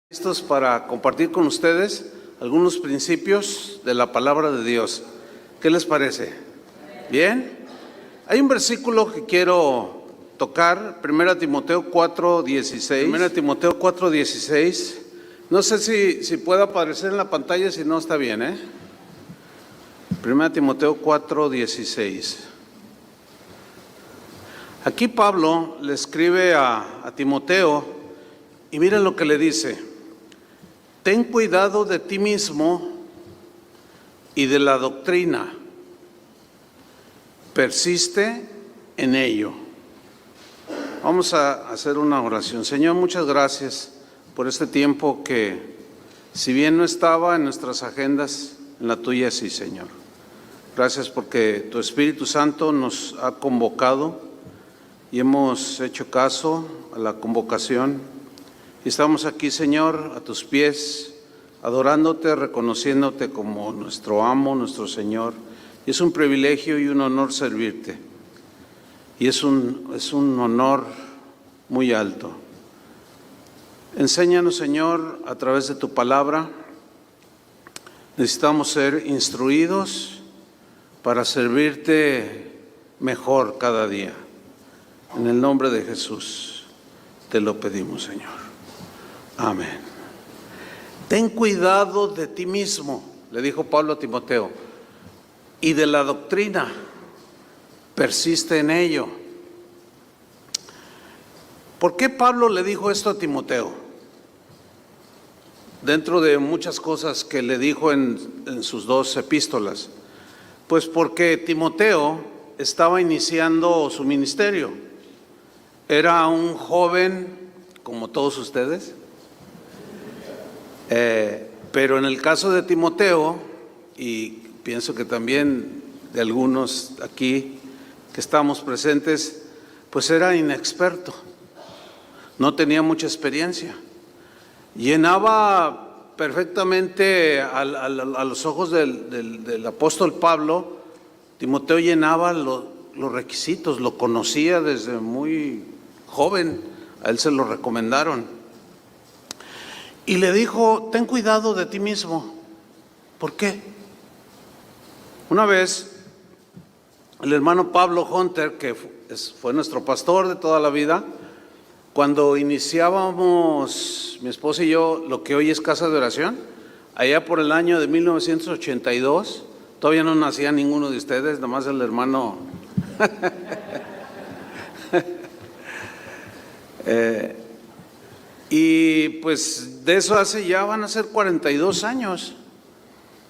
Listos para compartir con ustedes algunos principios de la palabra de Dios. ¿Qué les parece? ¿Bien? Hay un versículo que quiero tocar, 1 Timoteo 4:16. 1 Timoteo 4:16. No sé si puede aparecer en la pantalla, si no está bien, 1 Timoteo 4:16. Aquí Pablo le escribe a Timoteo y miren lo que le dice: ten cuidado de ti mismo y de la doctrina, persiste en ello. Vamos a hacer una oración. Señor, muchas gracias por este tiempo que, si bien no estaba en nuestras agendas, en la tuya sí, Señor. Gracias porque tu Espíritu Santo nos ha convocado y hemos hecho caso a la convocación. Y estamos aquí, Señor, a tus pies, adorándote, reconociéndote como nuestro amo, nuestro Señor. Y es un privilegio y un honor servirte. Y es un honor muy alto. Enséñanos, Señor, a través de tu palabra. Necesitamos ser instruidos para servirte mejor cada día. En el nombre de Jesús te lo pedimos, Señor. Amén. Ten cuidado de ti mismo, le dijo Pablo a Timoteo, y de la doctrina, persiste en ello. ¿Por qué Pablo le dijo esto a Timoteo? Dentro de muchas cosas que le dijo en sus dos epístolas. Pues porque Timoteo estaba iniciando su ministerio. Era un joven como todos ustedes. Pero en el caso de Timoteo, y pienso que también de algunos aquí que estamos presentes, pues era inexperto, no tenía mucha experiencia. Llenaba perfectamente a los ojos del apóstol Pablo. Timoteo llenaba los requisitos, lo conocía desde muy joven, a él se lo recomendaron. Y le dijo: ten cuidado de ti mismo. ¿Por qué? Una vez, el hermano Pablo Hunter, que fue nuestro pastor de toda la vida, cuando iniciábamos, mi esposa y yo, lo que hoy es Casa de Oración, allá por el año de 1982, todavía no nacía ninguno de ustedes, nomás el hermano. Y pues de eso ya van a ser 42 años,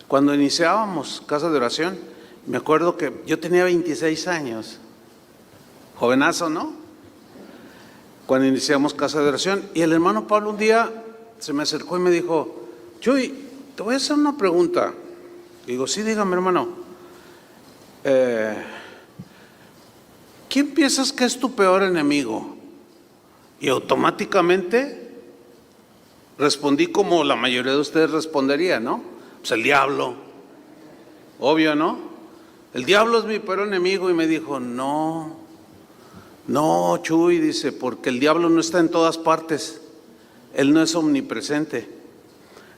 cuando iniciábamos Casa de Oración. Me acuerdo que yo tenía 26 años, jovenazo, ¿no? Cuando iniciamos Casa de Oración. Y el hermano Pablo un día se me acercó y me dijo: Chuy, te voy a hacer una pregunta. Digo: sí, dígame, hermano. ¿Quién piensas que es tu peor enemigo? Y automáticamente respondí como la mayoría de ustedes respondería, ¿no? Pues el diablo. Obvio, ¿no? El diablo es mi peor enemigo. Y me dijo: no, Chuy, dice, porque el diablo no está en todas partes. Él no es omnipresente.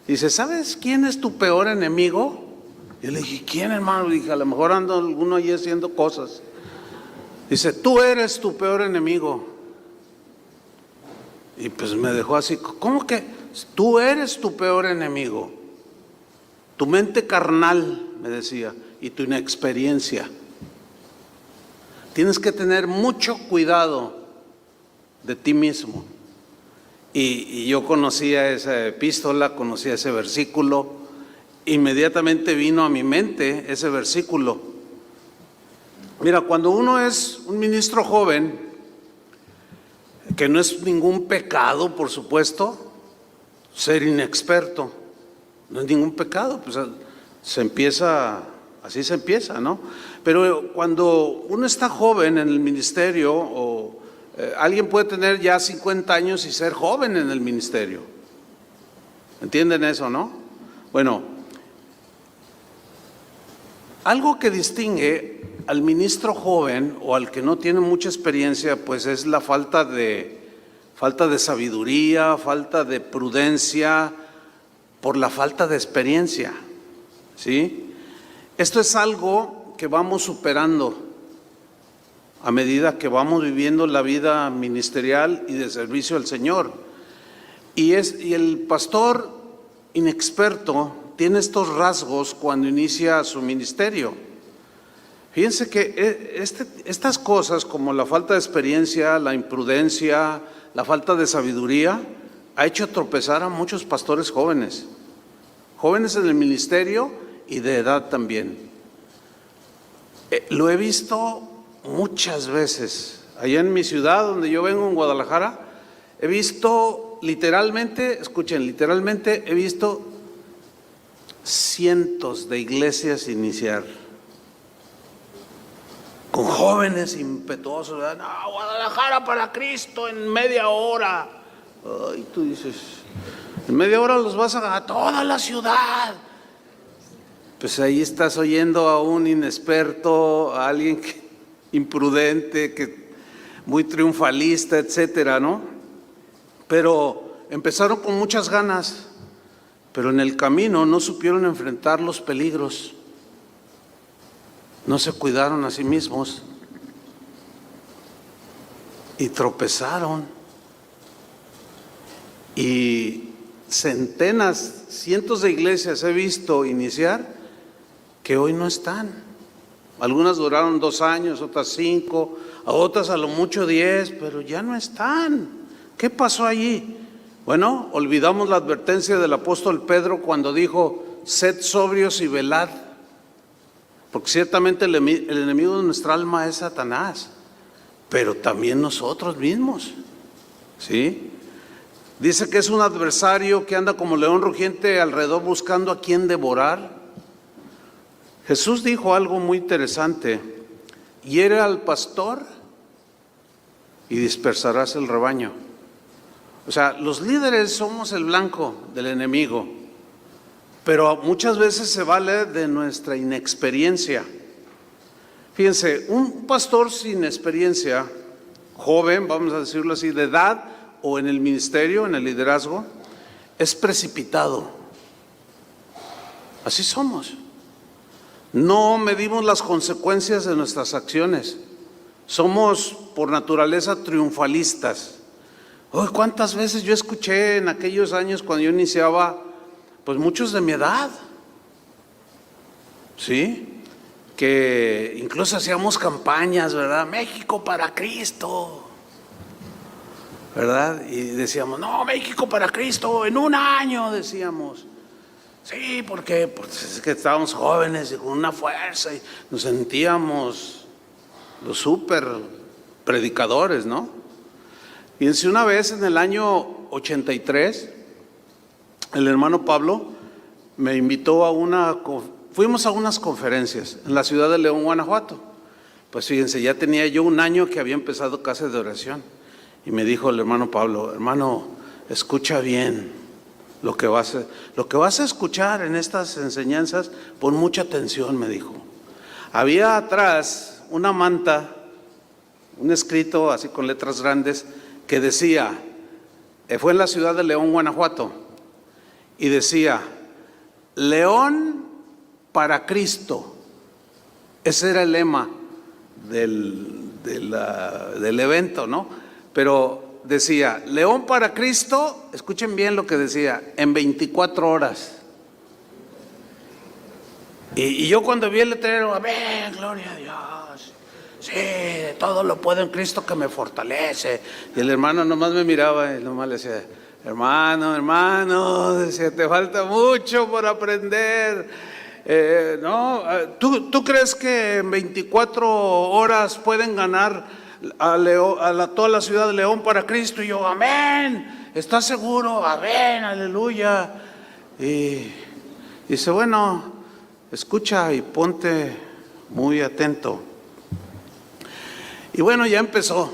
Dice: ¿sabes quién es tu peor enemigo? Yo le dije: ¿quién, hermano? Le dije: a lo mejor anda alguno ahí haciendo cosas. Dice: tú eres tu peor enemigo. Y pues me dejó así: ¿cómo que tú eres tu peor enemigo? Tu mente carnal, me decía, y tu inexperiencia. Tienes que tener mucho cuidado de ti mismo. Y yo conocía esa epístola, conocía ese versículo. Inmediatamente vino a mi mente ese versículo. Mira, cuando uno es un ministro joven, que no es ningún pecado, por supuesto, ser inexperto, no es ningún pecado, pues así se empieza, ¿no? Pero cuando uno está joven en el ministerio, alguien puede tener ya 50 años y ser joven en el ministerio. ¿Entienden eso, no? Bueno, algo que distingue al ministro joven o al que no tiene mucha experiencia, pues es la falta de falta de sabiduría, falta de prudencia, por la falta de experiencia, ¿sí? Esto es algo que vamos superando a medida que vamos viviendo la vida ministerial y de servicio al Señor. Y el pastor inexperto tiene estos rasgos cuando inicia su ministerio. Fíjense que estas cosas como la falta de experiencia, la imprudencia, la falta de sabiduría, ha hecho tropezar a muchos pastores jóvenes en el ministerio y de edad también. Lo he visto muchas veces. Allá en mi ciudad, donde yo vengo, en Guadalajara, he visto literalmente, escuchen, literalmente he visto cientos de iglesias iniciar con jóvenes impetuosos, ¿verdad? No, Guadalajara para Cristo en media hora. Ay, tú dices, en media hora los vas a ganar toda la ciudad. Pues ahí estás oyendo a un inexperto, a alguien imprudente, muy triunfalista, etcétera, ¿no? Pero empezaron con muchas ganas, pero en el camino no supieron enfrentar los peligros, no se cuidaron a sí mismos y tropezaron. Y centenas, cientos de iglesias he visto iniciar que hoy no están. Algunas duraron 2 años, otras 5, a otras a lo mucho 10, pero ya no están. ¿Qué pasó allí? Bueno, olvidamos la advertencia del apóstol Pedro cuando dijo: sed sobrios y velad, porque ciertamente el enemigo de nuestra alma es Satanás, pero también nosotros mismos, ¿sí? Dice que es un adversario que anda como león rugiente alrededor buscando a quien devorar. Jesús dijo algo muy interesante: hiere al pastor y dispersarás el rebaño. O sea, los líderes somos el blanco del enemigo, pero muchas veces se vale de nuestra inexperiencia. Fíjense, un pastor sin experiencia, joven, vamos a decirlo así, de edad o en el ministerio, en el liderazgo, es precipitado. Así somos. No medimos las consecuencias de nuestras acciones. Somos por naturaleza triunfalistas. ¿Cuántas veces yo escuché en aquellos años cuando yo iniciaba, pues muchos de mi edad, ¿sí? Que incluso hacíamos campañas, ¿verdad? México para Cristo, ¿verdad? Y decíamos, no, México para Cristo, en 1 año, decíamos. Sí, porque pues es que estábamos jóvenes y con una fuerza y nos sentíamos los súper predicadores, ¿no? Fíjense, una vez en el año 83, el hermano Pablo me invitó fuimos a unas conferencias en la ciudad de León, Guanajuato. Pues fíjense, ya tenía yo 1 año que había empezado casa de oración. Y me dijo el hermano Pablo: hermano, escucha bien lo que vas a escuchar en estas enseñanzas, pon mucha atención, me dijo. Había atrás una manta, un escrito así con letras grandes que decía, fue en la ciudad de León, Guanajuato, y decía: León para Cristo. Ese era el lema del evento, ¿no? Pero decía, León para Cristo, escuchen bien lo que decía, en 24 horas. Y yo cuando vi el letrero, amén, gloria a Dios, sí, todo lo puedo en Cristo que me fortalece. Y el hermano nomás me miraba y nomás le decía, hermano, decía, te falta mucho por aprender. No, ¿tú crees que en 24 horas pueden ganar toda la ciudad de León para Cristo? Y yo, amén, ¿estás seguro? Amén, aleluya. Y dice, bueno, escucha y ponte muy atento. Y bueno, ya empezó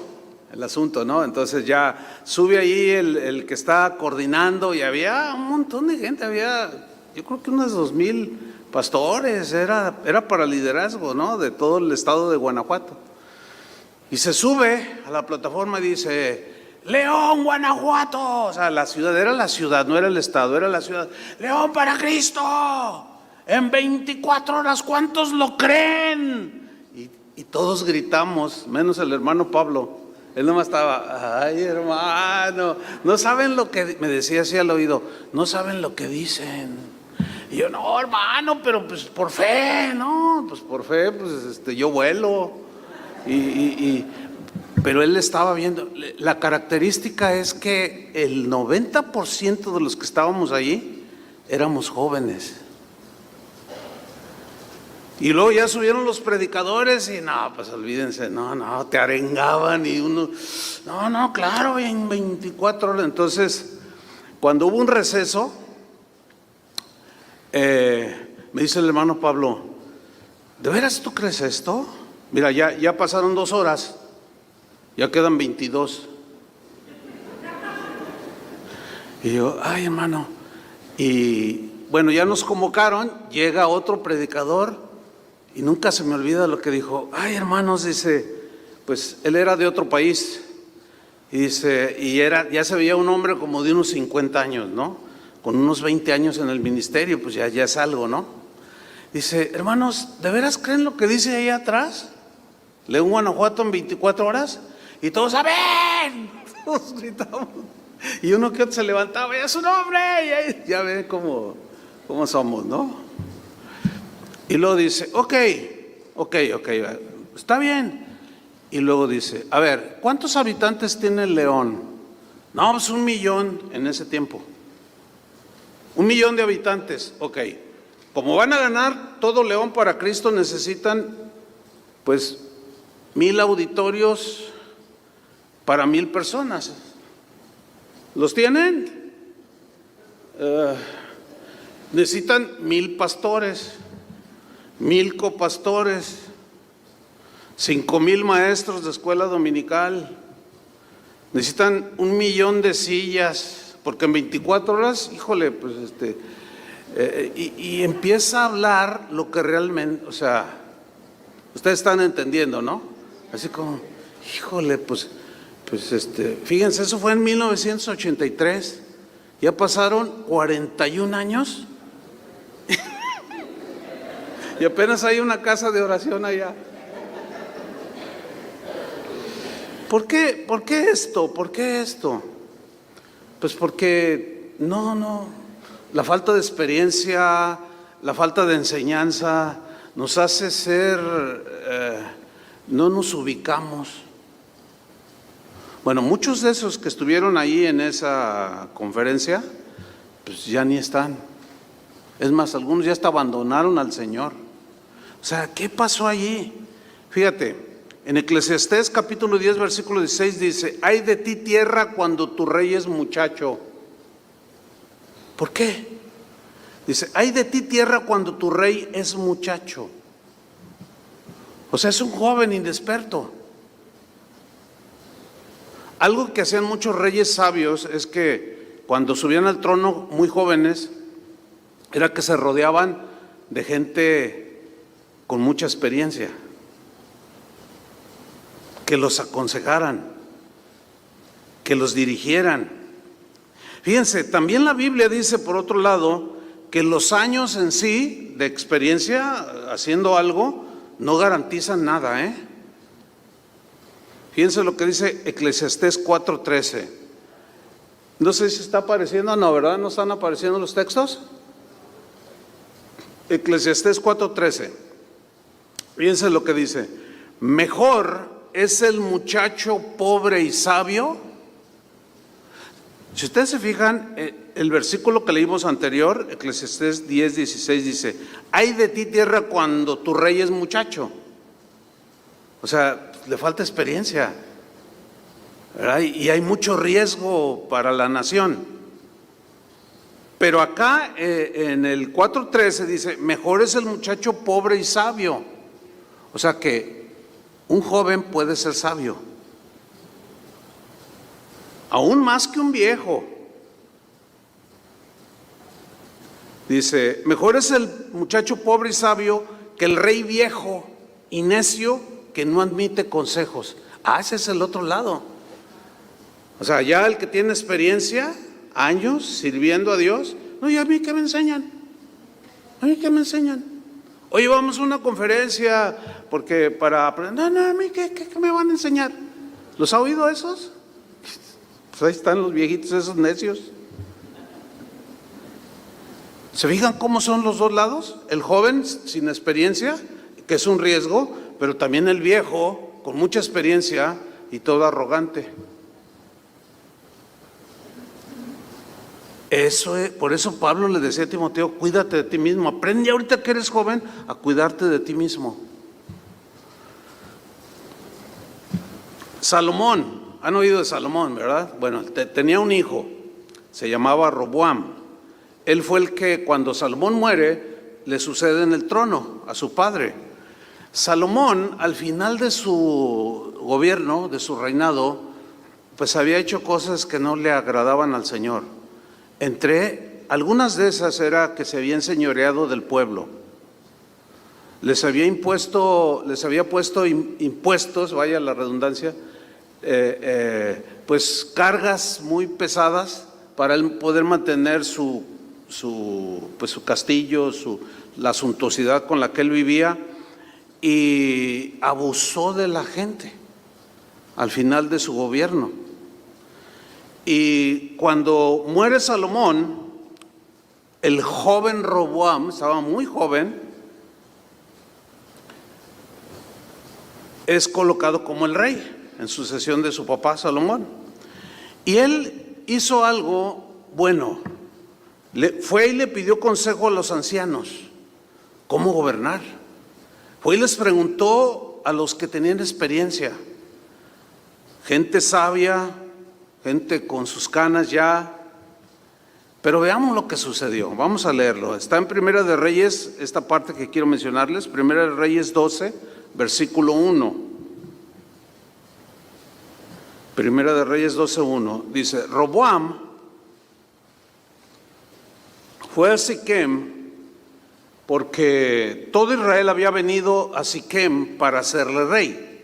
el asunto, ¿no? Entonces ya sube ahí el que está coordinando y había un montón de gente, yo creo que unos 2,000 pastores, era para liderazgo, ¿no? De todo el estado de Guanajuato. Y se sube a la plataforma y dice, León, Guanajuato. O sea, la ciudad era la ciudad, no era el estado, era la ciudad. León para Cristo. En 24 horas, ¿cuántos lo creen? Y todos gritamos, menos el hermano Pablo. Él nomás estaba, ay hermano, no saben lo que, me decía así al oído, no saben lo que dicen. Y yo, no hermano, pero pues por fe, no, pues por fe, pues yo vuelo. Pero él estaba viendo, la característica es que el 90% de los que estábamos allí éramos jóvenes. Y luego ya subieron los predicadores y no, pues olvídense, no, te arengaban y uno, no, claro, en 24 horas. Entonces, cuando hubo un receso, me dice el hermano Pablo, ¿de veras tú crees esto? Mira, ya pasaron 2 horas, ya quedan 22. Y yo, ay hermano, y bueno, ya nos convocaron, llega otro predicador. Y nunca se me olvida lo que dijo, ay hermanos, dice, pues él era de otro país, y dice, ya se veía un hombre como de unos 50 años, ¿no? Con unos 20 años en el ministerio, pues ya es algo, ¿no? Dice, hermanos, ¿de veras creen lo que dice ahí atrás? León, Guanajuato en 24 horas, y todos, ¡amén! Todos gritamos, y uno que otro se levantaba, ¡ya es su nombre! Y ahí, ya ven cómo somos, ¿no? Y luego dice, ok, está bien. Y luego dice, a ver, ¿cuántos habitantes tiene el León? No, pues 1 millón en ese tiempo. 1 millón de habitantes, ok. Como van a ganar todo León para Cristo, necesitan pues 1000 auditorios para 1000 personas. ¿Los tienen? Necesitan 1000 pastores, 1000 copastores, 5000 maestros de escuela dominical. Necesitan 1 millón de sillas, porque en 24 horas, híjole, pues y empieza a hablar lo que realmente, o sea, ustedes están entendiendo, ¿no? Así como, híjole, pues fíjense, eso fue en 1983, ya pasaron 41 años. Y apenas hay una casa de oración allá. ¿Por qué esto? ¿Por qué esto? Pues porque la falta de experiencia, la falta de enseñanza nos hace ser, no nos ubicamos. Bueno, muchos de esos que estuvieron ahí en esa conferencia, pues ya ni están. Es más, algunos ya hasta abandonaron al Señor. O sea, ¿qué pasó allí? Fíjate, en Eclesiastés capítulo 10, versículo 16 dice, ay de ti tierra cuando tu rey es muchacho. ¿Por qué? Dice, ay de ti tierra cuando tu rey es muchacho. O sea, es un joven inexperto. Algo que hacían muchos reyes sabios es que cuando subían al trono muy jóvenes, era que se rodeaban de gente con mucha experiencia, que los aconsejaran, que los dirigieran. Fíjense, también la Biblia dice, por otro lado, que los años en sí de experiencia haciendo algo no garantizan nada, ¿eh? Fíjense lo que dice Eclesiastés 4:13. No sé si está apareciendo, no, ¿verdad? ¿No están apareciendo los textos? Eclesiastés 4:13. Fíjense lo que dice, mejor es el muchacho pobre y sabio. Si ustedes se fijan, el versículo que leímos anterior, Eclesiastés 10:16 dice, ay de ti tierra cuando tu rey es muchacho. O sea, le falta experiencia, ¿verdad? Y hay mucho riesgo para la nación. Pero acá en el 4:13 dice, mejor es el muchacho pobre y sabio. O sea que un joven puede ser sabio, aún más que un viejo. Dice, mejor es el muchacho pobre y sabio que el rey viejo y necio que no admite consejos. Ah, ese es el otro lado. O sea, ya el que tiene experiencia, años sirviendo a Dios, no, ¿y a mí qué me enseñan? ¿A mí qué me enseñan? Oye, vamos a una conferencia porque para aprender, no, a mí ¿qué me van a enseñar? ¿Los ha oído esos? Pues ahí están los viejitos esos necios. ¿Se fijan cómo son los dos lados? El joven sin experiencia, que es un riesgo, pero también el viejo con mucha experiencia y todo arrogante. Por eso Pablo le decía a Timoteo, cuídate de ti mismo, aprende ahorita que eres joven a cuidarte de ti mismo. Salomón, han oído de Salomón, ¿verdad? Bueno, tenía un hijo, se llamaba Roboam. Él fue el que cuando Salomón muere, le sucede en el trono a su padre. Salomón, al final de su gobierno, de su reinado, pues había hecho cosas que no le agradaban al Señor. Entre algunas de esas era que se había enseñoreado del pueblo. Les había puesto impuestos, vaya la redundancia, pues cargas muy pesadas para él poder mantener su castillo, la suntuosidad con la que él vivía, y abusó de la gente al final de su gobierno. Y cuando muere Salomón, el joven Roboam, estaba muy joven, es colocado como el rey en sucesión de su papá Salomón. Y él hizo algo bueno. Fue y le pidió consejo a los ancianos, cómo gobernar. Fue y les preguntó a los que tenían experiencia, gente sabia, gente con sus canas ya. Pero veamos lo que sucedió, vamos a leerlo. Está en Primera de Reyes, esta parte que quiero mencionarles, Primera de Reyes 12, versículo 1. Primera de Reyes 12:1, dice, Roboam fue a Siquem porque todo Israel había venido a Siquem para hacerle rey.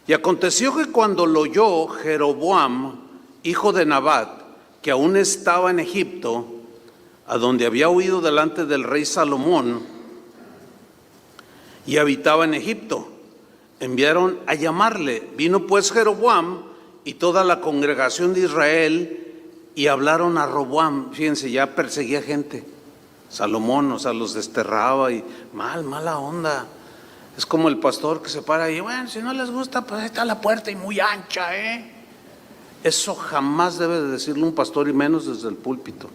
Y aconteció que cuando lo oyó Jeroboam, hijo de Nabat, que aún estaba en Egipto, a donde había huido delante del rey Salomón, y habitaba en Egipto, enviaron a llamarle. Vino pues Jeroboam y toda la congregación de Israel y hablaron a Roboam. Fíjense, ya perseguía gente. Salomón, o sea, los desterraba y mala onda. Es como el pastor que se para y, bueno, si no les gusta, pues ahí está la puerta y muy ancha, Eso jamás debe de decirle un pastor, y menos desde el púlpito.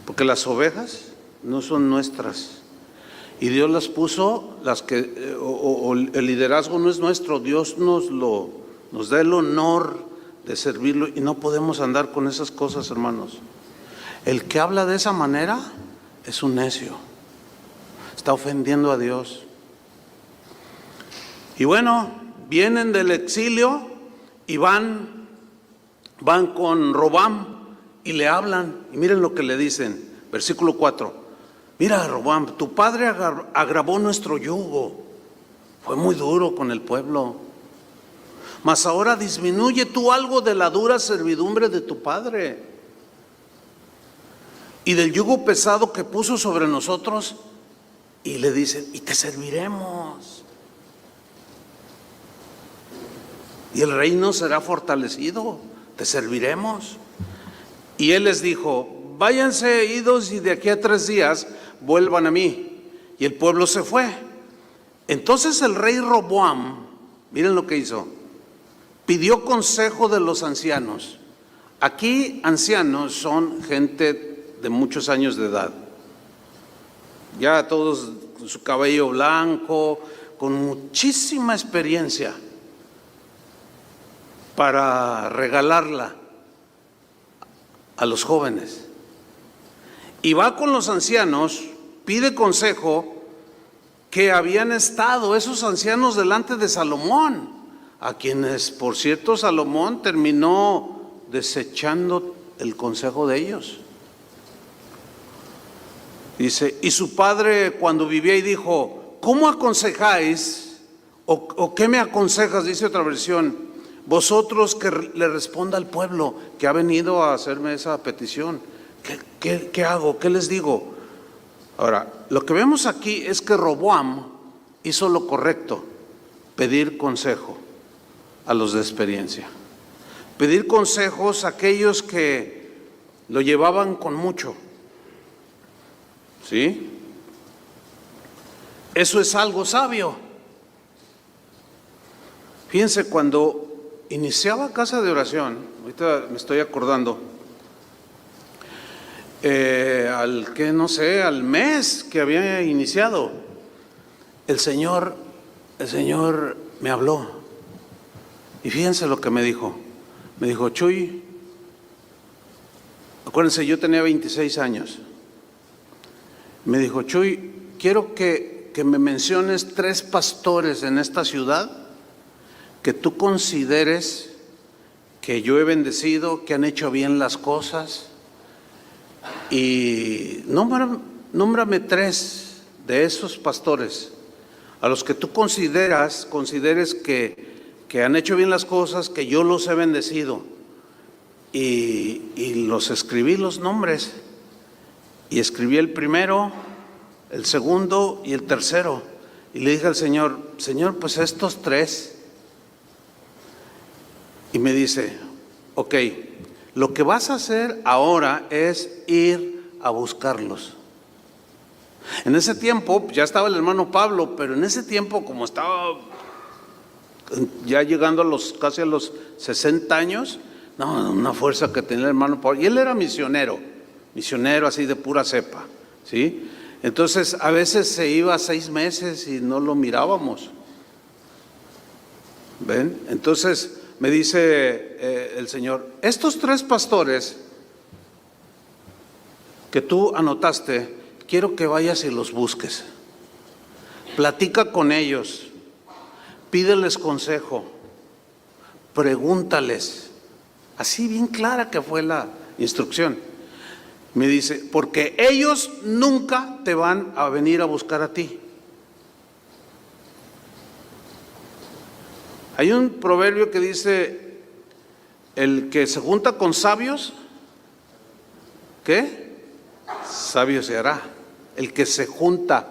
Porque las ovejas no son nuestras. Y Dios las puso, el liderazgo no es nuestro, Dios nos da el honor de servirlo, y no podemos andar con esas cosas, hermanos. El que habla de esa manera es un necio, está ofendiendo a Dios. Y bueno, vienen del exilio y van con Roboam y le hablan, y miren lo que le dicen, versículo 4. Mira, Roboam, tu padre agravó nuestro yugo, fue muy duro con el pueblo, mas ahora disminuye tú algo de la dura servidumbre de tu padre y del yugo pesado que puso sobre nosotros. Y le dicen, y te serviremos, y el reino será fortalecido, te serviremos. Y él les dijo, váyanse idos y de aquí a 3 días vuelvan a mí. Y el pueblo se fue. Entonces el rey Roboam, miren lo que hizo, pidió consejo de los ancianos. Aquí ancianos son gente de muchos años de edad, ya todos con su cabello blanco, con muchísima experiencia para regalarla a los jóvenes. Y va con los ancianos, pide consejo, que habían estado esos ancianos delante de Salomón, a quienes, por cierto, Salomón terminó desechando el consejo de ellos. Dice, y su padre cuando vivía y dijo, ¿cómo aconsejáis? ¿O qué me aconsejas? Dice otra versión, Vosotros que le responda al pueblo que ha venido a hacerme esa petición. ¿Qué hago? ¿Qué les digo? Ahora, lo que vemos aquí es que Roboam hizo lo correcto, pedir consejo a los de experiencia. Pedir consejos a aquellos que lo llevaban con mucho. ¿Sí? Eso es algo sabio. Fíjense, cuando iniciaba Casa de Oración, ahorita me estoy acordando, al mes que había iniciado, el Señor me habló. Y fíjense lo que me dijo. Me dijo: Chuy, acuérdense, yo tenía 26 años. Me dijo: Chuy, quiero que me menciones 3 pastores en esta ciudad que tú consideres que yo he bendecido, que han hecho bien las cosas, y nómbrame 3 de esos pastores a los que tú consideres que han hecho bien las cosas, que yo los he bendecido. Y los escribí los nombres, y escribí el primero, el segundo y el tercero, y le dije al Señor: Señor, pues estos 3. Y me dice: ok, lo que vas a hacer ahora es ir a buscarlos. En ese tiempo ya estaba el hermano Pablo, pero en ese tiempo, como estaba ya llegando casi a los 60 años, no, una fuerza que tenía el hermano Pablo, y él era misionero así de pura cepa, ¿sí? Entonces a veces se iba 6 meses y no lo mirábamos. ¿Ven? Entonces me dice el Señor: estos 3 pastores que tú anotaste, quiero que vayas y los busques. Platica con ellos, pídeles consejo, pregúntales. Así bien clara que fue la instrucción. Me dice: porque ellos nunca te van a venir a buscar a ti. Hay un proverbio que dice: el que se junta con sabios, ¿qué? Sabio se hará. El que se junta.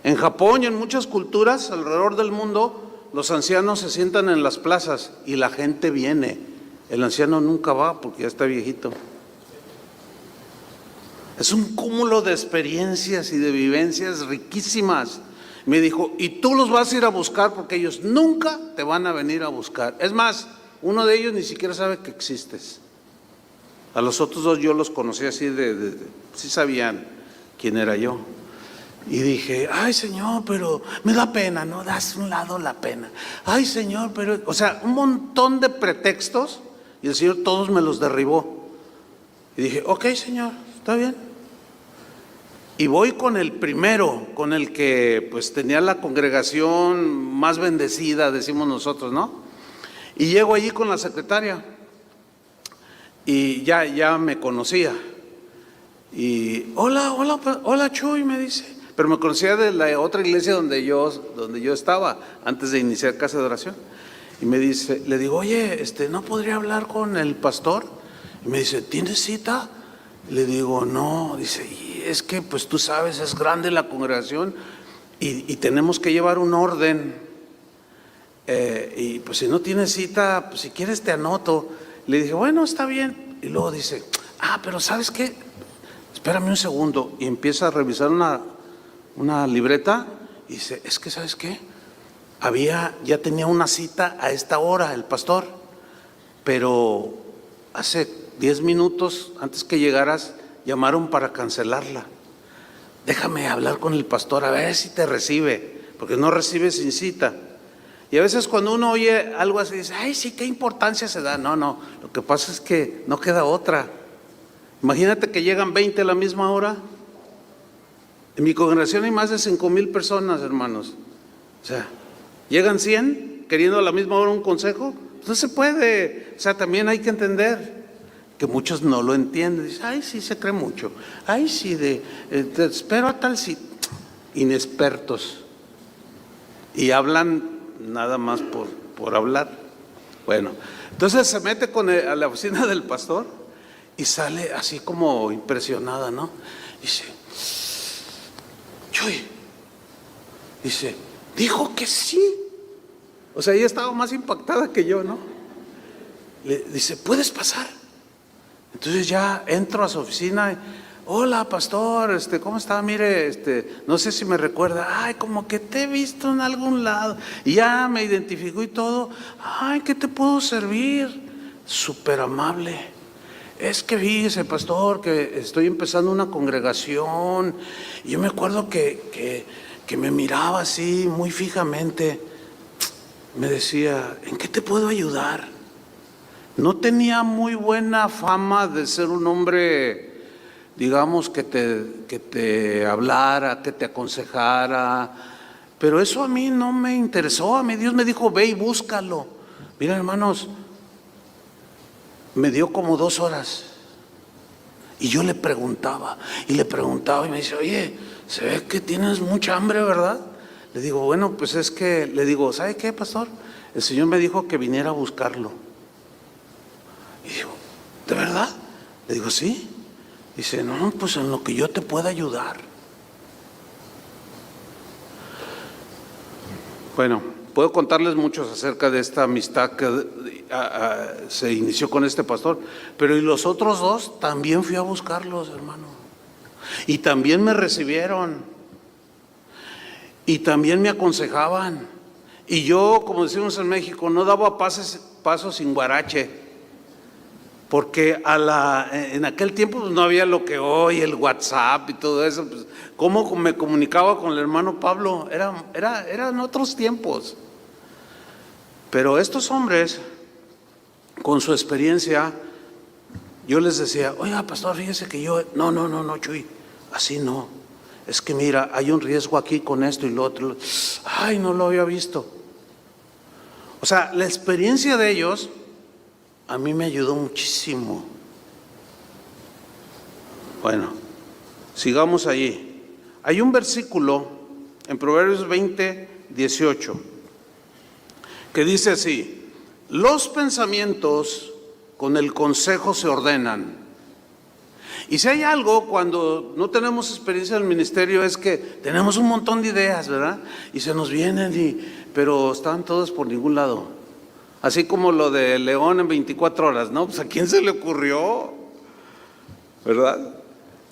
En Japón y en muchas culturas alrededor del mundo, los ancianos se sientan en las plazas y la gente viene. El anciano nunca va porque ya está viejito. Es un cúmulo de experiencias y de vivencias riquísimas. Me dijo: y tú los vas a ir a buscar porque ellos nunca te van a venir a buscar. Es más, uno de ellos ni siquiera sabe que existes. A los otros 2 yo los conocí así sí sabían quién era yo. Y dije: ay, Señor, pero me da pena, ¿no? Das un lado la pena. Ay, Señor, pero... O sea, un montón de pretextos, y el Señor todos me los derribó. Y dije: ok, Señor, está bien. Y voy con el primero, con el que pues tenía la congregación más bendecida, decimos nosotros, ¿no? Y llego allí con la secretaria, y ya me conocía. Y hola Chuy, me dice. Pero me conocía de la otra iglesia donde yo estaba antes de iniciar Casa de Oración. Y me dice, le digo: oye, ¿no podría hablar con el pastor? Y me dice: ¿tienes cita? Le digo: no. Dice: y es que pues tú sabes, es grande la congregación y tenemos que llevar un orden, y pues si no tienes cita, pues si quieres te anoto. Le dije: bueno, está bien. Y luego dice: pero ¿sabes qué? Espérame un segundo. Y empieza a revisar una libreta y dice: es que ¿sabes qué? Ya tenía una cita a esta hora el pastor, pero hace 10 minutos antes que llegaras llamaron para cancelarla. Déjame hablar con el pastor a ver si te recibe, porque no recibe sin cita. Y a veces cuando uno oye algo así dice: ay, sí, qué importancia se da. No, lo que pasa es que no queda otra. Imagínate que llegan 20 a la misma hora. En mi congregación hay más de 5,000 personas, hermanos. O sea, llegan 100 queriendo a la misma hora un consejo. No se puede. O sea, también hay que entender que muchos no lo entienden. Dicen: ay, sí, se cree mucho. Ay, sí, te espero a tal sitio. Inexpertos. y hablan nada más por hablar. Bueno, entonces se mete a la oficina del pastor y sale así como impresionada, ¿no? Dice, Chuy, dice, dijo que sí. O sea, ella estaba más impactada que yo, ¿no? Le dice, ¿puedes pasar? Entonces ya entro a su oficina. Hola, pastor, ¿cómo está? Mire, no sé si me recuerda. Ay, como que te he visto en algún lado. Y ya me identificó y todo. Ay, ¿qué te puedo servir? Súper amable. Es que fíjese, pastor, que estoy empezando una congregación. Y yo me acuerdo que me miraba así muy fijamente. Me decía, ¿en qué te puedo ayudar? No tenía muy buena fama de ser un hombre, digamos, que te hablara, que te aconsejara, pero eso a mí no me interesó. A mí Dios me dijo, ve y búscalo. Miren, hermanos, me dio como 2 horas y yo le preguntaba y me dice, oye, se ve que tienes mucha hambre, ¿verdad? Le digo, bueno, pues es que, le digo, ¿sabe qué, pastor? El Señor me dijo que viniera a buscarlo. Y digo, ¿de verdad? Le digo, sí. Dice, no, pues en lo que yo te pueda ayudar. Bueno, puedo contarles muchos acerca de esta amistad que se inició con este pastor, pero y los otros 2 también fui a buscarlos, hermano. Y también me recibieron. Y también me aconsejaban. Y yo, como decimos en México, no daba pasos sin guarache. Porque en aquel tiempo pues, no había lo que hoy, el WhatsApp y todo eso. Pues, ¿cómo me comunicaba con el hermano Pablo? Eran otros tiempos. Pero estos hombres, con su experiencia, yo les decía, oiga, pastor, fíjese que yo, no, Chuy, así no. Es que mira, hay un riesgo aquí con esto y lo otro. Ay, no lo había visto. O sea, la experiencia de ellos a mí me ayudó muchísimo. Bueno, sigamos allí. Hay un versículo en Proverbios 20:18 que dice así: los pensamientos con el consejo se ordenan. Y si hay algo cuando no tenemos experiencia en el ministerio es que tenemos un montón de ideas, ¿verdad? Y se nos vienen, pero están todas por ningún lado. Así como lo de León en 24 horas, ¿no? Pues ¿a quién se le ocurrió? ¿Verdad?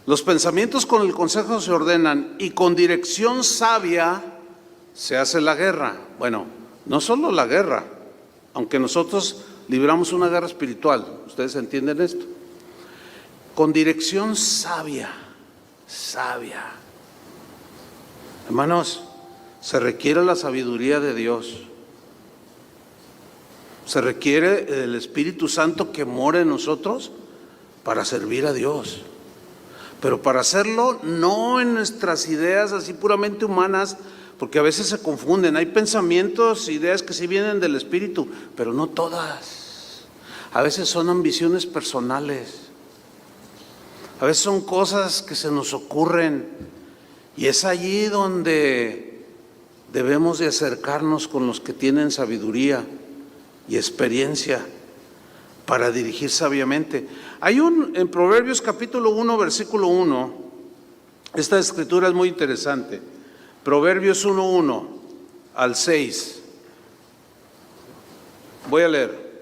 Los pensamientos con el consejo se ordenan y con dirección sabia se hace la guerra. Bueno, no solo la guerra, aunque nosotros libramos una guerra espiritual. ¿Ustedes entienden esto? Con dirección sabia. Hermanos, se requiere la sabiduría de Dios. Se requiere el Espíritu Santo que mora en nosotros para servir a Dios. Pero para hacerlo no en nuestras ideas así puramente humanas, porque a veces se confunden. Hay pensamientos, ideas que sí vienen del Espíritu, pero no todas. A veces son ambiciones personales. A veces son cosas que se nos ocurren. Y es allí donde debemos de acercarnos con los que tienen sabiduría y experiencia para dirigir sabiamente. Hay en Proverbios capítulo 1, versículo 1, esta escritura es muy interesante. Proverbios 1 al 6. Voy a leer.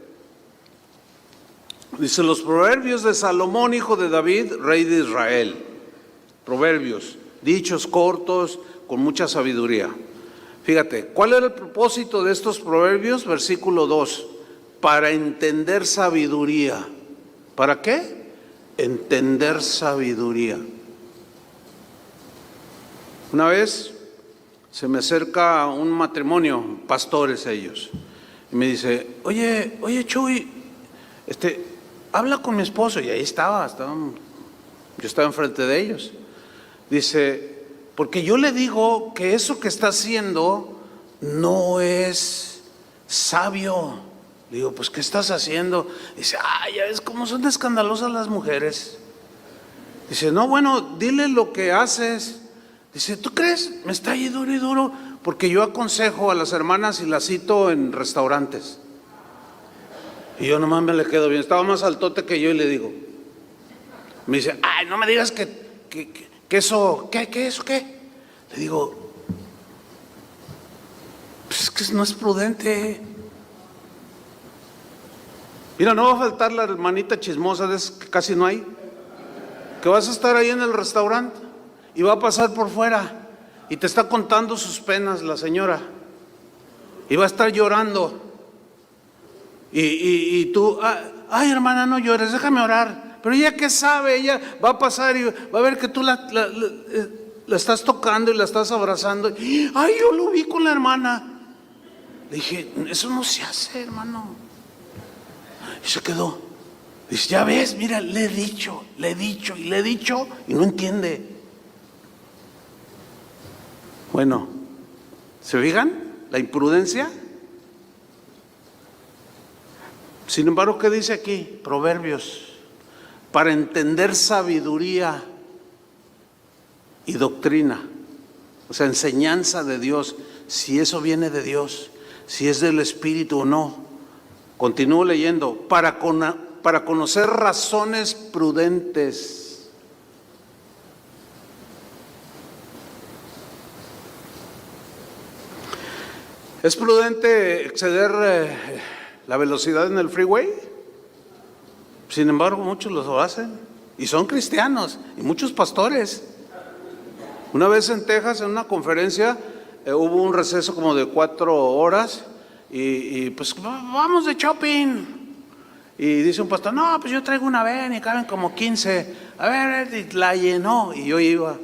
Dice: los proverbios de Salomón, hijo de David, rey de Israel. Proverbios, dichos cortos, con mucha sabiduría. Fíjate, ¿cuál era el propósito de estos proverbios? Versículo 2, para entender sabiduría. ¿Para qué? Entender sabiduría. Una vez se me acerca un matrimonio, pastores ellos, y me dice, oye Chuy, habla con mi esposo. Y ahí yo estaba enfrente de ellos. Dice, porque yo le digo que eso que está haciendo no es sabio. Le digo, pues ¿qué estás haciendo? Dice, ya ves cómo son escandalosas las mujeres. Dice, no, bueno, dile lo que haces. Dice, ¿tú crees? Me está ahí duro y duro. porque yo aconsejo a las hermanas y las cito en restaurantes. Y yo nomás me le quedo bien. Estaba más altote que yo y le digo. Me dice, ay, no me digas que eso, ¿qué? Le digo, pues es que no es prudente. Mira, no va a faltar la hermanita chismosa de esas que casi no hay, que vas a estar ahí en el restaurante y va a pasar por fuera y te está contando sus penas la señora y va a estar llorando y tú, ay hermana, no llores, déjame orar. Pero ella, ¿qué sabe? Ella va a pasar y va a ver que tú la estás tocando y la estás abrazando. Ay, yo lo vi con la hermana. Le dije, eso no se hace, hermano. Y se quedó. Dice, ya ves, mira, le he dicho y no entiende. Bueno, ¿se fijan la imprudencia? Sin embargo, ¿qué dice aquí? Proverbios. Para entender sabiduría y doctrina, o sea, enseñanza de Dios, si eso viene de Dios, si es del Espíritu o no. Continúo leyendo, para conocer razones prudentes. ¿Es prudente exceder la velocidad en el freeway? Sin embargo, muchos lo hacen y son cristianos y muchos pastores. Una vez en Texas, en una conferencia, hubo un receso como de 4 horas y pues vamos de shopping. Y dice un pastor, no, pues yo traigo una van y caben como 15. A ver, y la llenó y yo iba.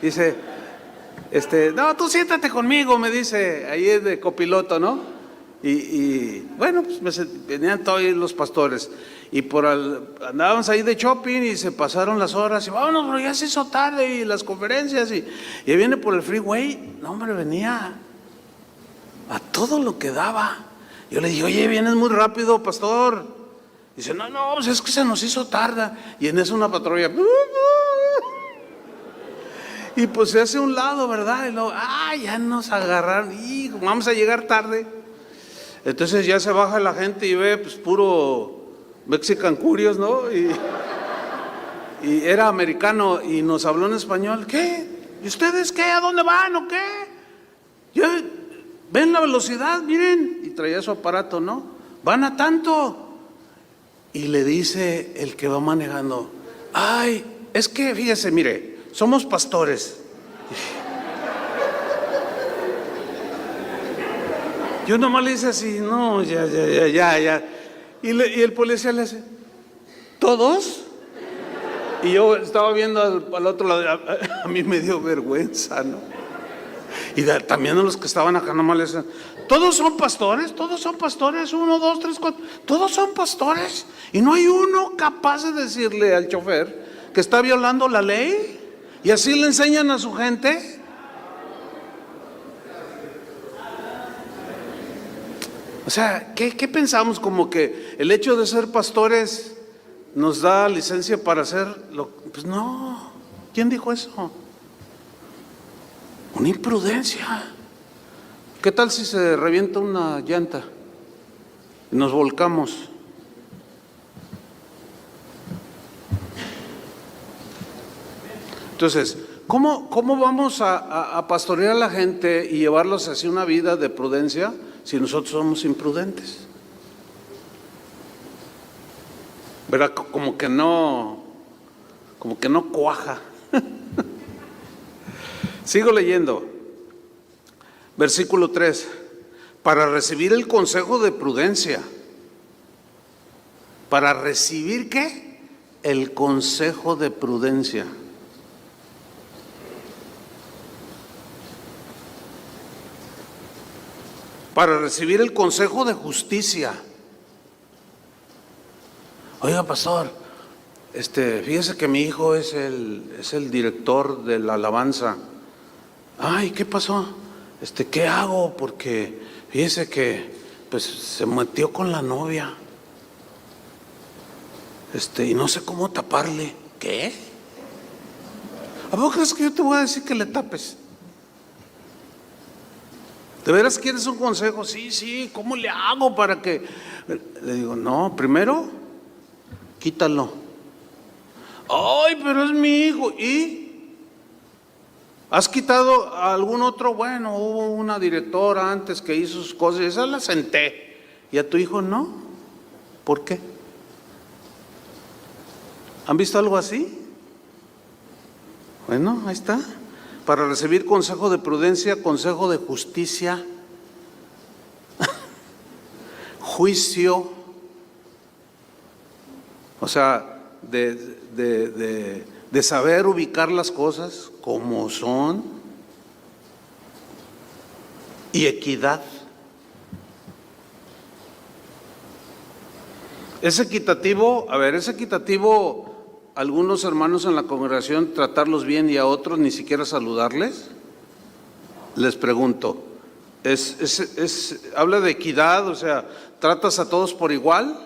Dice, no, tú siéntate conmigo, me dice, ahí es de copiloto, ¿no? Y bueno, pues venían todos los pastores. Y andábamos ahí de shopping y se pasaron las horas y vámonos, pero ya se hizo tarde y las conferencias y viene por el freeway. No, hombre, venía a todo lo que daba. Yo le dije, oye, vienes muy rápido, pastor. Dice, no, pues es que se nos hizo tarde. Y en eso una patrulla. Y pues se hace a un lado, ¿verdad? Y luego, ya nos agarraron y vamos a llegar tarde. Entonces ya se baja la gente y ve pues puro Mexican Curious, ¿no? Y era americano y nos habló en español. ¿Qué? ¿Y ustedes qué? ¿A dónde van o qué? ¿Ven la velocidad? Miren. Y traía su aparato, ¿no? Van a tanto. Y le dice el que va manejando, ay, es que fíjese, mire, somos pastores. Yo nomás le hice así, no, ya. Y el policía le hace, ¿todos? Y yo estaba viendo al otro lado, a mí me dio vergüenza, ¿no? Y también a los que estaban acá nomás le decían, ¿todos son pastores? 1, 2, 3, 4, todos son pastores. Y no hay uno capaz de decirle al chofer que está violando la ley. Y así le enseñan a su gente. O sea, ¿qué pensamos? Como que el hecho de ser pastores nos da licencia para hacerlo. Pues no, ¿quién dijo eso? Una imprudencia. ¿Qué tal si se revienta una llanta y nos volcamos? Entonces, ¿cómo vamos a pastorear a la gente y llevarlos hacia una vida de prudencia si nosotros somos imprudentes? ¿Verdad? Como que no cuaja. Sigo leyendo. Versículo 3. Para recibir el consejo de prudencia. ¿Para recibir qué? El consejo de prudencia. Para recibir el consejo de justicia. Oiga, pastor, fíjese que mi hijo es el director de la alabanza. Ay, ¿qué pasó? ¿Qué hago? Porque fíjese que pues se metió con la novia. Y no sé cómo taparle. ¿Qué? ¿A poco crees que yo te voy a decir que le tapes? ¿De veras quieres un consejo? Sí, sí, ¿cómo le hago para que...? Le digo, no, primero, quítalo. Ay, pero es mi hijo. ¿Y? ¿Has quitado a algún otro? Bueno, hubo una directora antes que hizo sus cosas y esa la senté. ¿Y a tu hijo no? ¿Por qué? ¿Han visto algo así? Bueno, ahí está. Para recibir consejo de prudencia, consejo de justicia, juicio, o sea, de saber ubicar las cosas como son, y equidad. Es equitativo, es equitativo. Algunos hermanos en la congregación tratarlos bien y a otros ni siquiera saludarles. Les pregunto, habla de equidad, o sea, ¿tratas a todos por igual?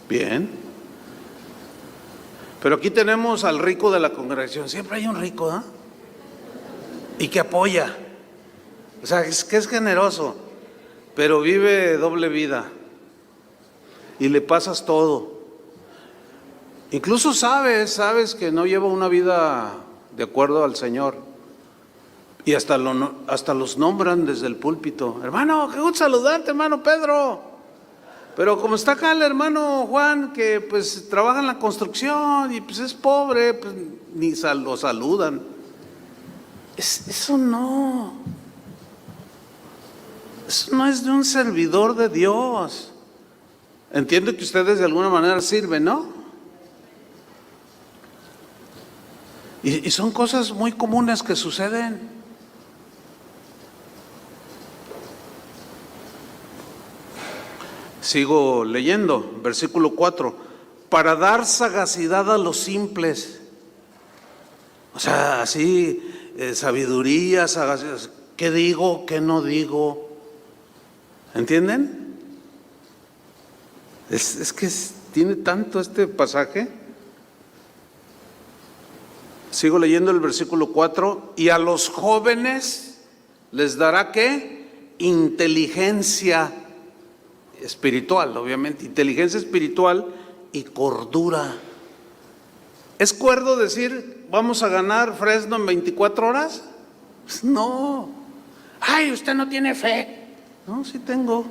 Bien. Pero aquí tenemos al rico de la congregación. Siempre hay un rico, ¿eh? Y que apoya. O sea, es que es generoso, pero vive doble vida. Y le pasas todo. Incluso sabes que no lleva una vida de acuerdo al Señor. Y hasta los nombran desde el púlpito. Hermano, qué gusto saludarte, hermano Pedro. Pero como está acá el hermano Juan, que pues trabaja en la construcción y pues es pobre, pues ni lo saludan. Eso no es de un servidor de Dios. Entiendo que ustedes de alguna manera sirven, ¿no? Y son cosas muy comunes que suceden. Sigo leyendo, versículo 4. Para dar sagacidad a los simples. O sea, así, sabiduría, sagacidad. ¿Qué digo? ¿Qué no digo? ¿Entienden? Es que tiene tanto este pasaje. Sigo leyendo el versículo 4. Y a los jóvenes les dará ¿qué? Inteligencia espiritual, obviamente. Inteligencia espiritual y cordura. ¿Es cuerdo decir vamos a ganar Fresno en 24 horas? Pues no. Ay, usted no tiene fe. No, sí tengo.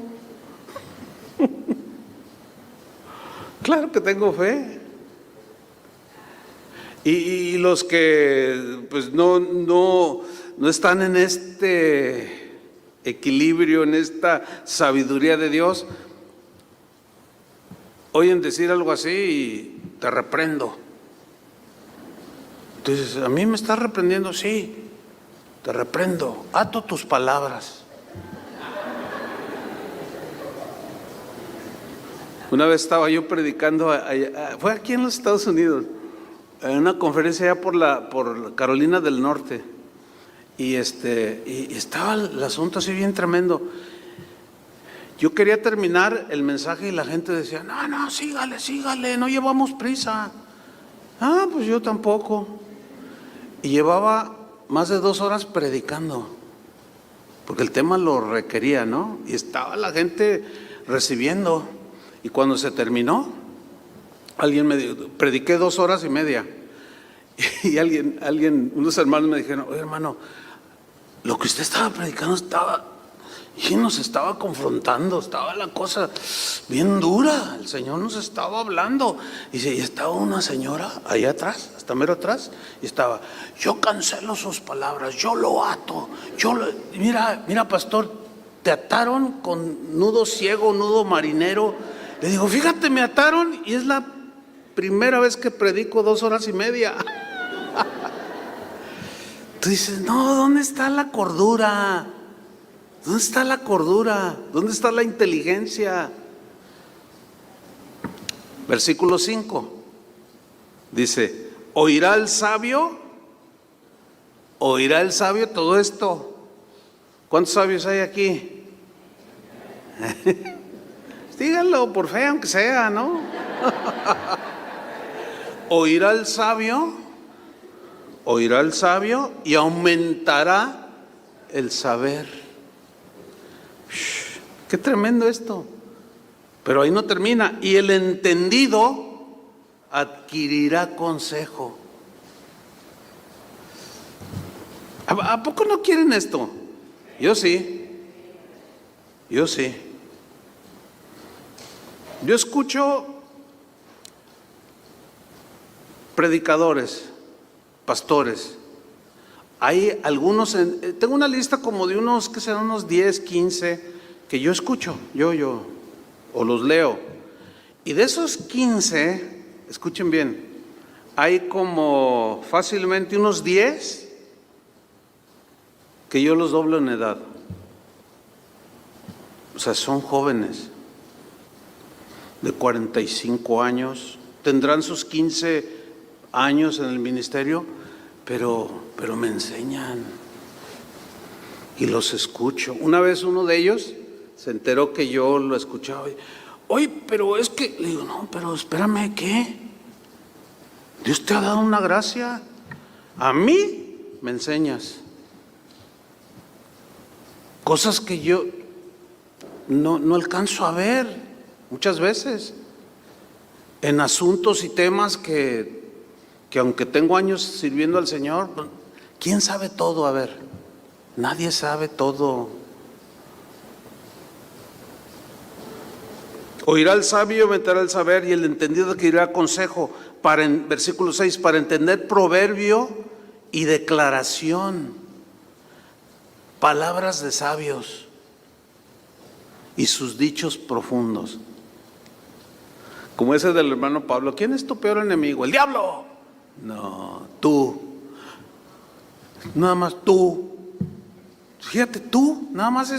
Claro que tengo fe. Y los que pues no están en este equilibrio, en esta sabiduría de Dios, oyen decir algo así y te reprendo. Entonces, ¿a mí me estás reprendiendo? Sí, te reprendo, ato tus palabras. Una vez estaba yo predicando, fue aquí en los Estados Unidos, en una conferencia allá por Carolina del Norte, y estaba el asunto así bien tremendo. Yo quería terminar el mensaje y la gente decía, no, sígale, no llevamos prisa. Pues yo tampoco. Y llevaba más de 2 horas predicando, porque el tema lo requería, ¿no? Y estaba la gente recibiendo. Y cuando se terminó, alguien me dijo, prediqué 2 horas y media. Y unos hermanos me dijeron, oye hermano, lo que usted estaba predicando nos estaba confrontando, estaba la cosa bien dura, el Señor nos estaba hablando. Y estaba una señora allá atrás, hasta mero atrás, y estaba, yo cancelo sus palabras, yo lo ato, mira pastor, te ataron con nudo ciego, nudo marinero. Le digo, fíjate, me ataron y es la primera vez que predico 2 horas y media. Tú dices, no, ¿dónde está la cordura? ¿Dónde está la cordura? ¿Dónde está la inteligencia? Versículo 5 dice, ¿oirá el sabio todo esto? ¿Cuántos sabios hay aquí? Díganlo por fe, aunque sea, ¿no? Oirá el sabio y aumentará el saber. Qué tremendo esto. Pero ahí no termina. Y el entendido adquirirá consejo. ¿A poco no quieren esto? Yo sí. Yo sí. Yo escucho predicadores, pastores. Hay algunos, tengo una lista como de unos, que serán unos 10, 15, que yo escucho, o los leo. Y de esos 15, escuchen bien, hay como fácilmente unos 10 que yo los doblo en edad. O sea, son jóvenes de 45 años, tendrán sus 15 años en el ministerio, pero me enseñan y los escucho. Una vez uno de ellos se enteró que yo lo escuchaba. Oye, pero es que, le digo, no, pero espérame, ¿qué? Dios te ha dado una gracia. A mí me enseñas cosas que yo no alcanzo a ver muchas veces en asuntos y temas que aunque tengo años sirviendo al Señor, ¿quién sabe todo? A ver, nadie sabe todo. Oirá el sabio, meterá el saber, y el entendido adquirirá consejo. Versículo 6, para entender proverbio y declaración, palabras de sabios y sus dichos profundos. Como ese del hermano Pablo, ¿quién es tu peor enemigo? ¡El diablo! No, tú. Nada más tú. Fíjate, tú, nada más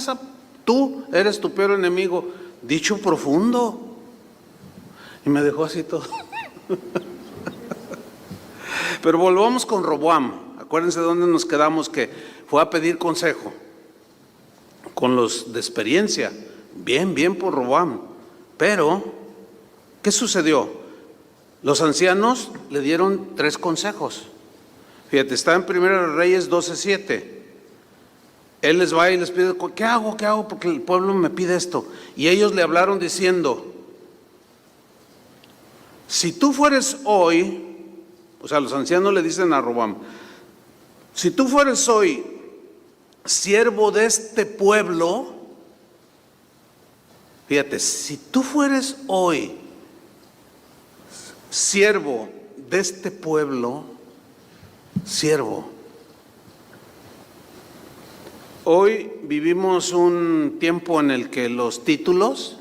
tú eres tu peor enemigo. Dicho profundo. Y me dejó así todo. Pero volvamos con Roboam. Acuérdense de dónde nos quedamos, que fue a pedir consejo con los de experiencia. Bien por Roboam. Pero, ¿qué sucedió? Los ancianos le dieron 3 consejos. Fíjate, está en 1 Reyes 12:7. Él les va y les pide, ¿qué hago? Porque el pueblo me pide esto. Y ellos le hablaron diciendo, si tú fueres hoy, o sea, los ancianos le dicen a Roboam, si tú fueres hoy siervo de este pueblo, fíjate, si tú fueres hoy siervo de este pueblo, siervo. Hoy vivimos un tiempo en el que los títulos,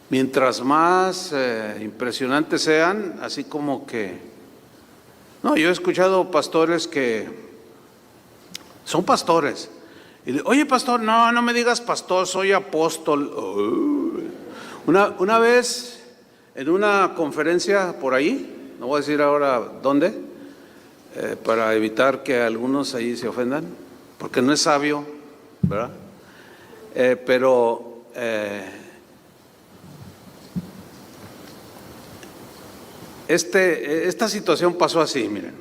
mientras más impresionantes sean, así como que, no, yo he escuchado pastores que son pastores, y oye pastor, no me digas pastor, soy apóstol. Una vez en una conferencia por ahí, no voy a decir ahora dónde, para evitar que algunos ahí se ofendan, porque no es sabio, ¿verdad? Pero esta situación pasó así, miren.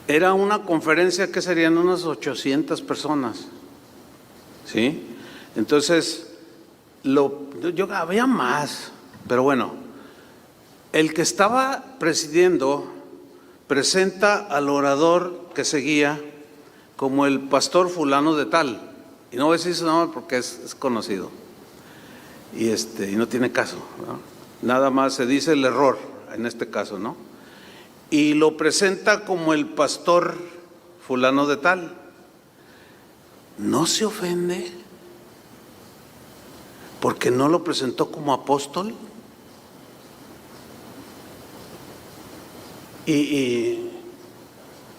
Era una conferencia que serían unas 800 personas, ¿sí? Entonces, yo había más, pero bueno, el que estaba presidiendo presenta al orador que seguía como el pastor fulano de tal, y no voy a decir su nombre porque es conocido, y no tiene caso, ¿no? Nada más se dice el error en este caso, ¿no? Y lo presenta como el pastor fulano de tal. No se ofende porque no lo presentó como apóstol. Y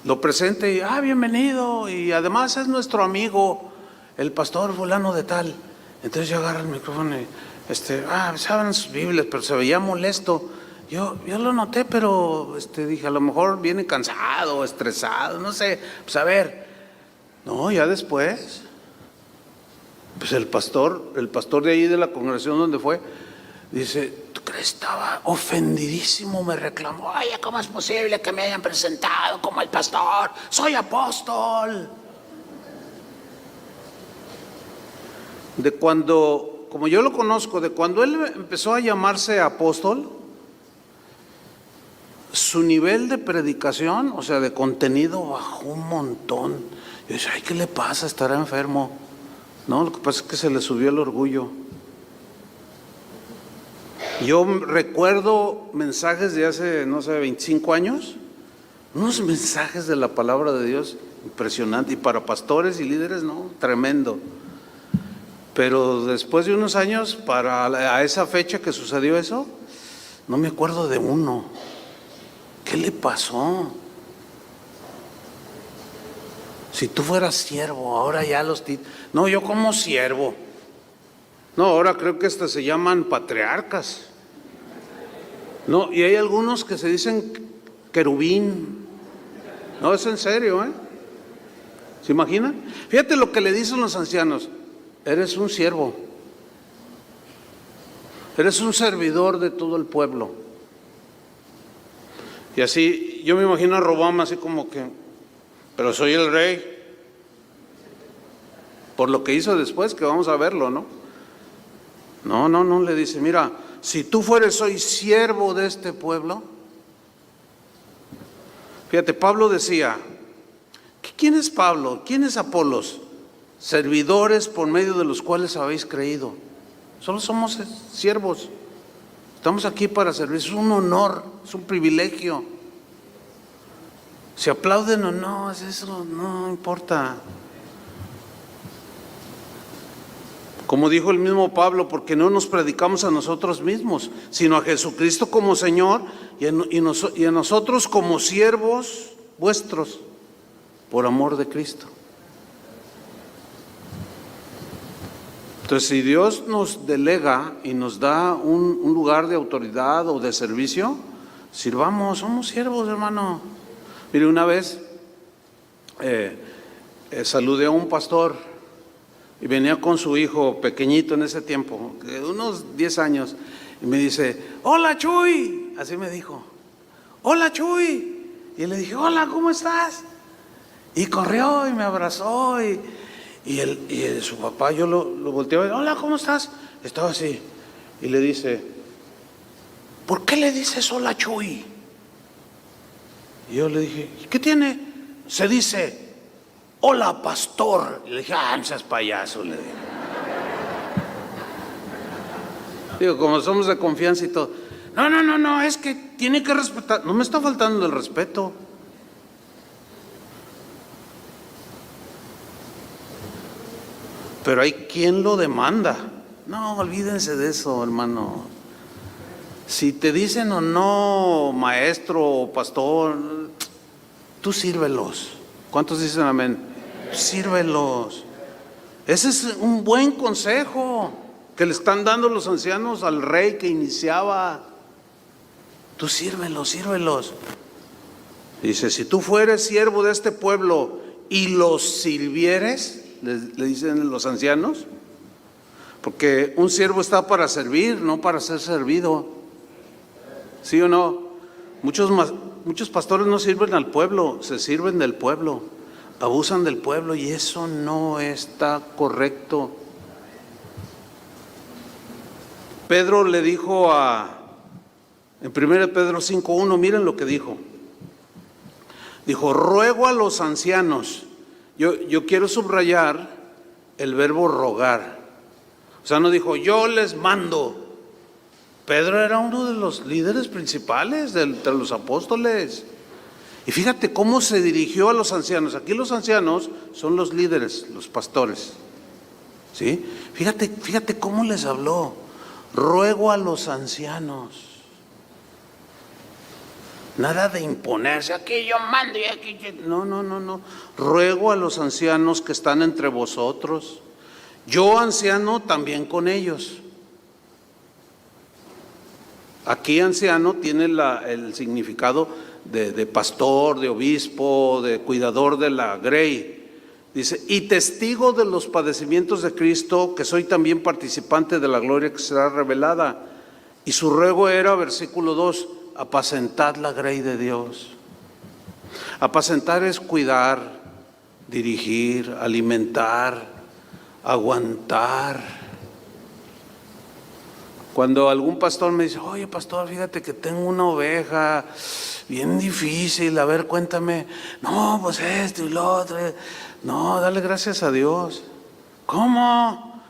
lo presenta y, bienvenido, y además es nuestro amigo, el pastor fulano de tal. Entonces yo agarro el micrófono y, saben sus Biblias, pero se veía molesto. Yo lo noté, pero dije, a lo mejor viene cansado, estresado, no sé, pues a ver. No, ya después, pues el pastor de ahí de la congregación donde fue, dice, crees? Estaba ofendidísimo, me reclamó. Ay, ¿cómo es posible que me hayan presentado como el pastor? Soy apóstol. De cuando, como yo lo conozco, de cuando él empezó a llamarse apóstol, su nivel de predicación, o sea, de contenido, bajó un montón. Yo decía, ay, ¿qué le pasa? ¿Estará enfermo? No, lo que pasa es que se le subió el orgullo. Yo recuerdo mensajes de hace, no sé, 25 años, unos mensajes de la palabra de Dios impresionantes, y para pastores y líderes, no, tremendo. Pero después de unos años, a esa fecha que sucedió eso, no me acuerdo de uno. ¿Qué le pasó? Si tú fueras siervo, ahora ya no, yo como siervo. No, ahora creo que hasta se llaman patriarcas. No, y hay algunos que se dicen querubín. No, es en serio, ¿eh? ¿Se imaginan? Fíjate lo que le dicen los ancianos. Eres un siervo. Eres un servidor de todo el pueblo. Y así, yo me imagino a Robam así como que, pero soy el rey. Por lo que hizo después, que vamos a verlo, ¿no? No, le dice, mira, si tú fueres hoy siervo de este pueblo. Fíjate, Pablo decía, ¿quién es Pablo? ¿Quién es Apolos? Servidores por medio de los cuales habéis creído. Solo somos siervos. Estamos aquí para servir. Es un honor, es un privilegio. Si aplauden o no, eso no importa. Como dijo el mismo Pablo, porque no nos predicamos a nosotros mismos, sino a Jesucristo como Señor y a nosotros como siervos vuestros, por amor de Cristo. Entonces, si Dios nos delega y nos da un lugar de autoridad o de servicio, sirvamos, somos siervos, hermano. Mire, una vez saludé a un pastor y venía con su hijo pequeñito en ese tiempo, de unos 10 años, y me dice, hola Chuy, así me dijo, hola Chuy, y le dije, hola, ¿cómo estás? Y corrió y me abrazó y su papá, yo lo volteé, hola, ¿cómo estás? Estaba así, y le dice, ¿por qué le dices hola Chuy? Y yo le dije, ¿qué tiene? Se dice, hola pastor. Y le dije, no seas payaso, le dije. Digo, como somos de confianza y todo. No, es que tiene que respetar. No me está faltando el respeto. Pero hay quien lo demanda. No, olvídense de eso, hermano. Si te dicen o no maestro o pastor, tú sírvelos. ¿Cuántos dicen amén? Sírvelos. Ese es un buen consejo que le están dando los ancianos al rey que iniciaba. Tú sírvelos. Dice, si tú fueres siervo de este pueblo y los sirvieres, le dicen los ancianos, porque un siervo está para servir, no para ser servido. ¿Sí o no? Muchos pastores no sirven al pueblo, se sirven del pueblo, abusan del pueblo y eso no está correcto. Pedro le dijo en 1 Pedro 5:1, miren lo que dijo. Dijo, ruego a los ancianos. Yo quiero subrayar el verbo rogar. O sea, no dijo, yo les mando. Pedro era uno de los líderes principales de los apóstoles. Y fíjate cómo se dirigió a los ancianos. Aquí los ancianos son los líderes, los pastores. ¿Sí? Fíjate cómo les habló. Ruego a los ancianos. Nada de imponerse, aquí yo mando y aquí yo... No. Ruego a los ancianos que están entre vosotros. Yo, anciano, también con ellos. Aquí anciano tiene el significado de pastor, de obispo, de cuidador de la grey. Dice, y testigo de los padecimientos de Cristo, que soy también participante de la gloria que será revelada. Y su ruego era, versículo 2, apacentad la grey de Dios. Apacentar es cuidar, dirigir, alimentar, aguantar. Cuando algún pastor me dice, oye pastor, fíjate que tengo una oveja bien difícil, a ver, cuéntame. No, pues esto y lo otro. No, dale gracias a Dios. ¿Cómo?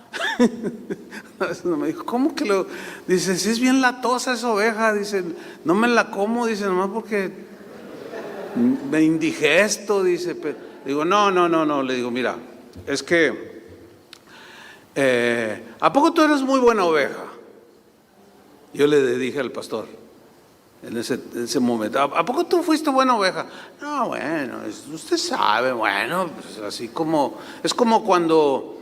Me dijo, ¿cómo que lo? Dice, si es bien latosa esa oveja, dice, no me la como, dice, nomás porque me indigesto, dice. Digo, no, le digo, mira, es que, ¿a poco tú eres muy buena oveja? Yo le dije al pastor en ese momento, ¿a poco tú fuiste buena oveja? No, bueno, usted sabe, bueno, pues así como, es como cuando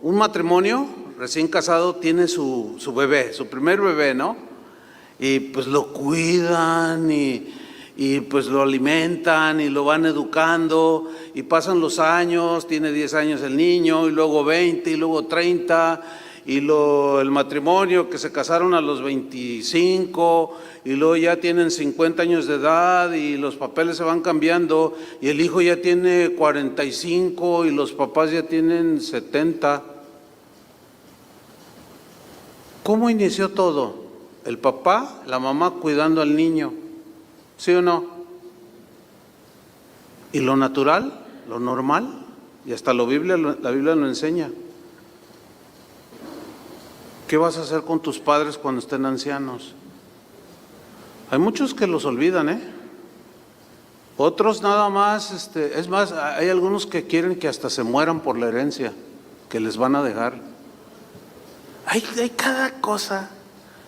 un matrimonio recién casado tiene su bebé, su primer bebé, ¿no? Y pues lo cuidan y pues lo alimentan y lo van educando y pasan los años, tiene 10 años el niño y luego 20 y luego 30 y el matrimonio que se casaron a los 25 y luego ya tienen 50 años de edad y los papeles se van cambiando y el hijo ya tiene 45 y los papás ya tienen 70. ¿Cómo inició todo? El papá, la mamá cuidando al niño, ¿sí o no? Y lo natural, lo normal, y hasta la Biblia lo enseña. ¿Qué vas a hacer con tus padres cuando estén ancianos? Hay muchos que los olvidan, Otros nada más, es más, hay algunos que quieren que hasta se mueran por la herencia que les van a dejar. Hay cada cosa.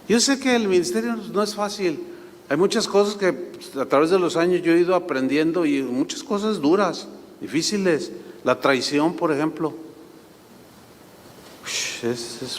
Yo sé que el ministerio no es fácil. Hay muchas cosas que a través de los años yo he ido aprendiendo y muchas cosas duras, difíciles. La traición, por ejemplo. Es